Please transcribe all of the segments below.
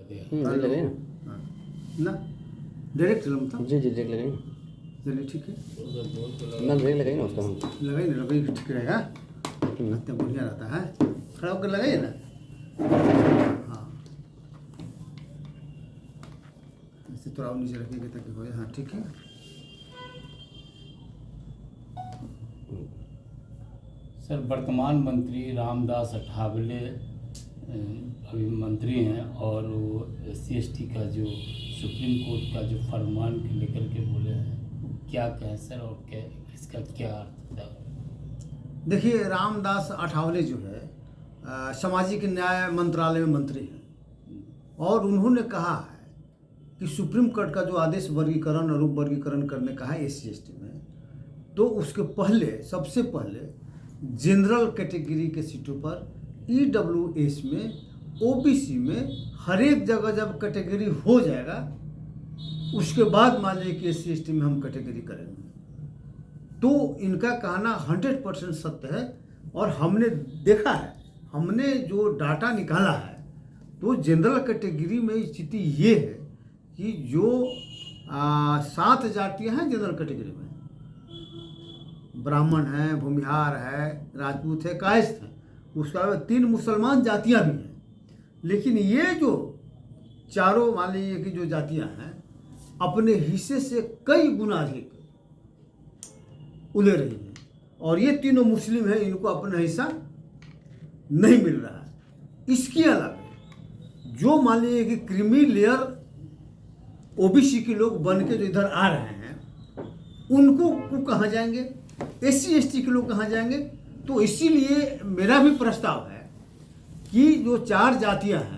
दिया। लगे ना डायरेक्ट मतलब जी जी डायरेक्ट लगे चलिए ठीक है ना डायरेक्ट लगे ना उसका हम लगाइए ना लगाइए ठीक रहेगा इतना बढ़िया रहता है खड़ा होकर लगाइए ना हाँ ऐसे थोड़ा और नीचे रखिएगा ताकि हो जाए हाँ ठीक है सर वर्तमान मंत्री रामदास अठावले अभी मंत्री हैं और वो SC/ST का जो सुप्रीम कोर्ट का जो फरमान के लेकर के बोले हैं वो क्या कहें सर और क्या इसका क्या अर्थ है? देखिए रामदास अठावले जो है सामाजिक न्याय मंत्रालय में मंत्री हैं और उन्होंने कहा है कि सुप्रीम कोर्ट का जो आदेश वर्गीकरण और उप वर्गीकरण करने का है SC/ST में तो उसके पहले सबसे पहले जनरल कैटेगरी के सीटों पर EWS में OBC में हर एक जगह जब कैटेगरी हो जाएगा उसके बाद मान लीजिए कि SC/ST में हम कैटेगरी करेंगे तो इनका कहना 100% सत्य है और हमने देखा है हमने जो डाटा निकाला है तो जनरल कैटेगरी में स्थिति ये है कि जो 7 जातियां हैं जनरल कैटेगरी में ब्राह्मण है भूमिहार है राजपूत है कायस्थ है उसके अलावा 3 मुसलमान जातियां भी हैं लेकिन ये जो चारों मान लीजिए कि जो जातियां हैं अपने हिस्से से कई गुना अधिक उले रही हैं और ये तीनों मुस्लिम हैं इनको अपना हिस्सा नहीं मिल रहा है इसके अलावा जो मान लीजिए कि क्रीमी लेयर OBC के लोग बन के जो इधर आ रहे हैं उनको कहाँ जाएंगे SC/ST के लोग कहाँ जाएंगे तो इसीलिए मेरा भी प्रस्ताव है कि जो 4 जातियां हैं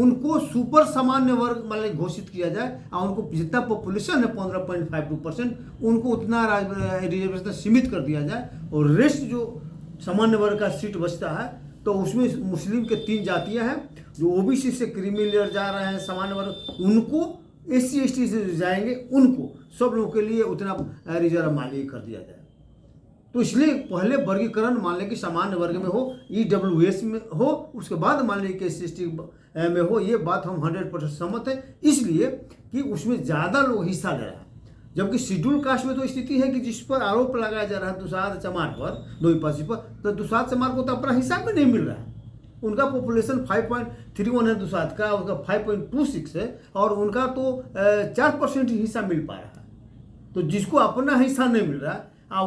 उनको सुपर सामान्य वर्ग मतलब घोषित किया जाए और उनको जितना पॉपुलेशन है 15.52% उनको उतना रिजर्वेशन सीमित कर दिया जाए और रेस्ट जो सामान्य वर्ग का सीट बचता है तो उसमें मुस्लिम के 3 जातियां हैं जो OBC से क्रीमी लेयर जा रहे हैं सामान्य वर्ग उनको SC/ST से जाएंगे उनको सब लोगों के लिए उतना रिजर्व मालिक कर दिया जाए तो इसलिए पहले वर्गीकरण मान लें कि सामान्य वर्ग में हो EWS में हो उसके बाद मान लें कि SC/ST में हो ये बात हम 100% सहमत है इसलिए कि उसमें ज़्यादा लोग हिस्सा ले रहे हैं जबकि शेड्यूल कास्ट में तो स्थिति है कि जिस पर आरोप लगाया जा रहा है दुसाध चमार पर 2 पर तो दुसाध चमार को तो अपना हिस्सा में नहीं मिल रहा है उनका पॉपुलेशन 5.31 है दुसाध का उसका 5.26 है और उनका तो 4% ही हिस्सा मिल पा रहा है तो जिसको अपना हिस्सा नहीं मिल रहा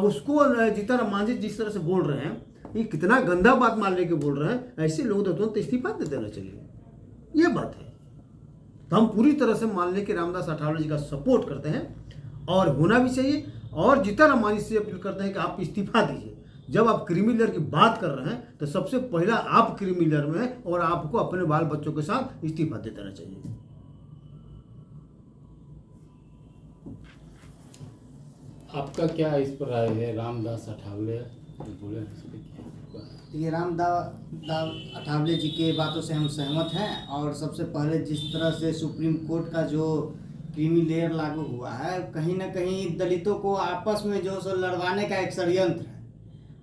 उसको जितना मांझी जिस तरह से बोल रहे हैं ये कितना गंदा बात मान लेके बोल रहे हैं ऐसे लोग तो तुरंत इस्तीफा दे देना चाहिए ये बात है तो हम पूरी तरह से मान लें कि रामदास अठावले जी का सपोर्ट करते हैं और होना भी चाहिए और जितना मांझी से अपील करते हैं कि आप इस्तीफा दीजिए जब आप क्रीमी लेयर की बात कर रहे हैं तो सबसे पहला आप क्रीमी लेयर में हैं और आपको अपने बाल बच्चों के साथ इस्तीफा दे देना चाहिए आपका क्या इस पर राय है रामदास अठावले जो बोले ये रामदास अठावले जी के बातों से हम सहमत हैं और सबसे पहले जिस तरह से सुप्रीम कोर्ट का जो क्रीमी लेयर लागू हुआ है कहीं ना कहीं दलितों को आपस में जो सो लड़वाने का एक षड्यंत्र है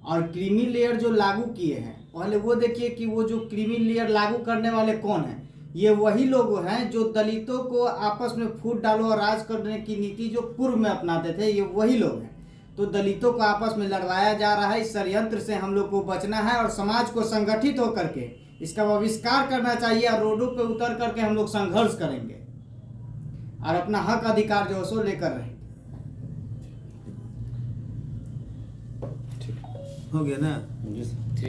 और क्रीमी लेयर जो लागू किए हैं पहले वो देखिए कि वो जो क्रीमी लेयर लागू करने वाले कौन हैं ये वही लोग हैं जो दलितों को आपस में फूट डालो और राज करने की नीति जो पूर्व में अपनाते थे ये वही लोग हैं तो दलितों को आपस में लड़वाया जा रहा है इस षड्यंत्र से हम लोग को बचना है और समाज को संगठित होकर के इसका बहिष्कार करना चाहिए और रोडों पे उतर करके हम लोग संघर्ष करेंगे और अपना हक अधिकार जो है सो लेकर रहेंगे हो गया ना ठीक